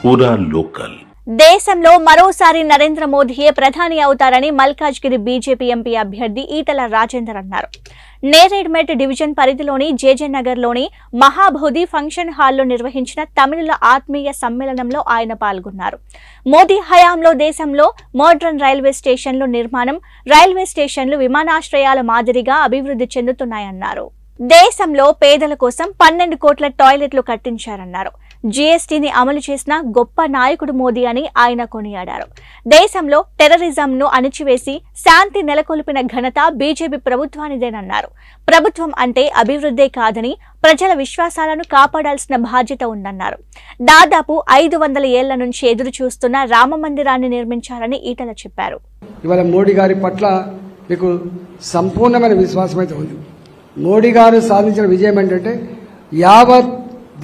పూరా లోకల్ దేశంలో మరోసారి నరేంద్ర మోదీయే ప్రధాని అవుతారని మల్కాజ్గిరి బీజేపీ ఎంపీ అభ్యర్థి ఈటల రాజేందర్ అన్నారు. నేరేడ్మెట్ డివిజన్ పరిధిలోని జేజేనగర్లోని మహాబోధి ఫంక్షన్ హాల్లో నిర్వహించిన తమిళుల ఆత్మీయ సమ్మేళనంలో ఆయన పాల్గొన్నారు. మోదీ హయాంలో దేశంలో మోడ్రన్ రైల్వే స్టేషన్లు నిర్మాణం, రైల్వే స్టేషన్లు విమానాశ్రయాల మాదిరిగా అభివృద్ధి చెందుతున్నాయన్నారు. దేశంలో పేదల కోసం 12 కోట్ల టాయిలెట్లు కట్టించారన్నారు. జీఎస్టీని అమలు చేసిన గొప్ప నాయకుడు మోదీ అని ఆయన కొనియాడారు. దేశంలో టెర్రరిజంను అణిచివేసి శాంతి నెలకొల్పిన ఘనత బీజేపీ ప్రభుత్వానిదేనన్నారు. ప్రభుత్వం అంటే అభివృద్ధే కాదని ప్రజల విశ్వాసాలను కాపాడాల్సిన బాధ్యత ఉందన్నారు. దాదాపు 500 ఏళ్ల నుంచి ఎదురు చూస్తున్న రామ మందిరాన్ని నిర్మించాలని ఈటల చెప్పారు. ఇవాళ మోడీ గారి పట్ల మీకు సంపూర్ణమైన విశ్వాసం అయితే ఉంది. మోడీ గారు సాధించిన విజయం ఏంటంటే యావత్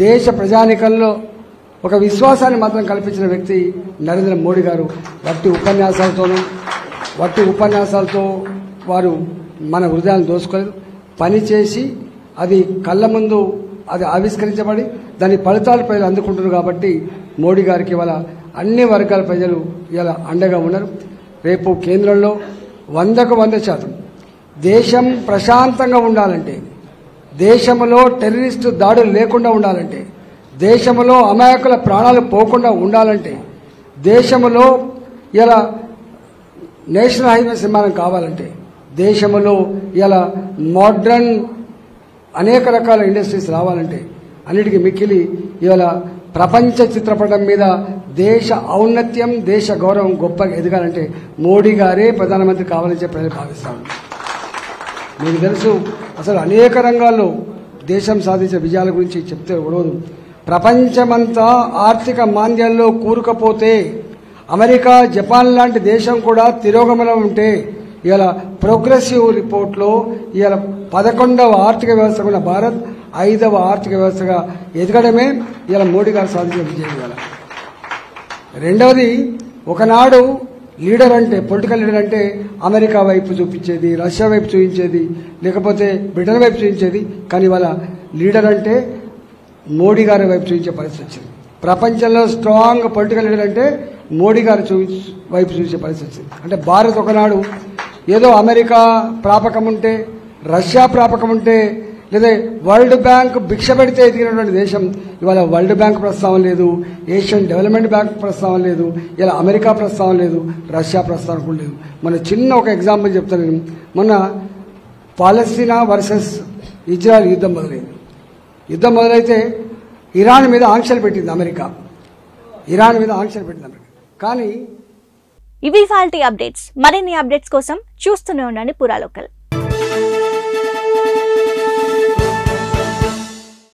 దేశ ప్రజానికంలో ఒక విశ్వాసాన్ని మాత్రం కల్పించిన వ్యక్తి నరేంద్ర మోడీ గారు. వట్టి ఉపన్యాసాలతో వారు మన హృదయాలను దోసుకోలేదు. పనిచేసి అది కళ్ళ ముందు అది ఆవిష్కరించబడి దాని ఫలితాలు ప్రజలు అందుకుంటున్నారు. కాబట్టి మోడీ గారికి ఇవాళ అన్ని వర్గాల ప్రజలు ఇలా అండగా ఉన్నారు. రేపు కేంద్రంలో 100% దేశం ప్రశాంతంగా ఉండాలంటే, దేశంలో టెర్రరిస్టు దాడులు లేకుండా ఉండాలంటే, దేశంలో అమాయకుల ప్రాణాలు పోకుండా ఉండాలంటే, దేశంలో ఇలా నేషనల్ హైవేస్ నిర్మాణం కావాలంటే, దేశంలో ఇలా మోడ్రన్ అనేక రకాల ఇండస్ట్రీస్ రావాలంటే, అన్నిటికీ మిక్కిలి ఇవాళ ప్రపంచ చిత్రపటం మీద దేశ ఔన్నత్యం, దేశ గౌరవం గొప్పగా ఎదగాలంటే మోడీ గారే ప్రధానమంత్రి కావాలని చెప్పి ప్రజలు భావిస్తాను. మీకు తెలుసు, అసలు అనేక రంగాల్లో దేశం సాధించిన విజయాల గురించి చెప్తే గొడవదు. ప్రపంచమంతా ఆర్థిక మాంద్యంలో కూరుకుపోతే అమెరికా, జపాన్ లాంటి దేశం కూడా తిరోగమనం ఉంటే ఇలా ప్రోగ్రెసివ్ రిపోర్ట్లో ఇలా 11వ ఆర్థిక వ్యవస్థ ఉన్న భారత్ 5వ ఆర్థిక వ్యవస్థగా ఎదగడమే ఇలా మోడీ గారు సాధించిన విజయం. ఇవాళ రెండవది, ఒకనాడు లీడర్ అంటే, పొలిటికల్ లీడర్ అంటే అమెరికా వైపు చూపించేది, రష్యా వైపు చూపించేది, లేకపోతే బ్రిటన్ వైపు చూపించేది. కానీ ఇవాళ లీడర్ అంటే మోడీ గారి వైపు చూపించే పరిస్థితి వచ్చింది. ప్రపంచంలో స్ట్రాంగ్ పొలిటికల్ లీడర్ అంటే మోడీ గారు వైపు చూపించే పరిస్థితి వచ్చింది. అంటే భారత్ ఒకనాడు ఏదో అమెరికా ప్రాపకం ఉంటే, రష్యా ప్రాపకం ఉంటే, లేదా వరల్డ్ బ్యాంక్ భిక్ష పెడితే ఎదిగినటువంటి దేశం ఇవాళ వరల్డ్ బ్యాంక్ ప్రస్తావన లేదు, ఏషియన్ డెవలప్మెంట్ బ్యాంక్ ప్రస్తావన లేదు, ఇలా అమెరికా ప్రస్తావన లేదు, రష్యా ప్రస్తావన కూడా లేదు. మన చిన్న ఒక ఎగ్జాంపుల్ చెప్తాను నేను. మొన్న పాలస్తీనా వర్సెస్ ఇజ్రాయెల్ యుద్ధం మొదలైంది. యుద్ధం మొదలైతే ఇరాన్ మీద ఆంక్షలు పెట్టింది అమెరికా. కానీ ఇవి వాల్టీ అప్డేట్స్. మరిన్ని అప్డేట్స్ కోసం చూస్తూనే ఉండండి పూరా లోకల్.